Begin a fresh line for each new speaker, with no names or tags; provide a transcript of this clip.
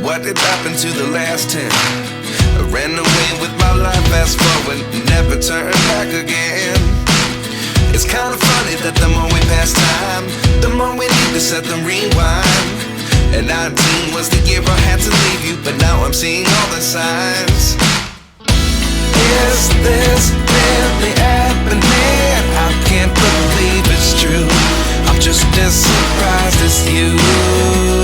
What did happen to the last 10? I ran away with my life, fast forward, never turn back again. It's kinda funny that the more we pass time, the more we need to set the rewind. And 19 was the year I had to leave you, but now I'm seeing all the signs. Is this really happening? I can't believe it's true. I'm just as surprised as you.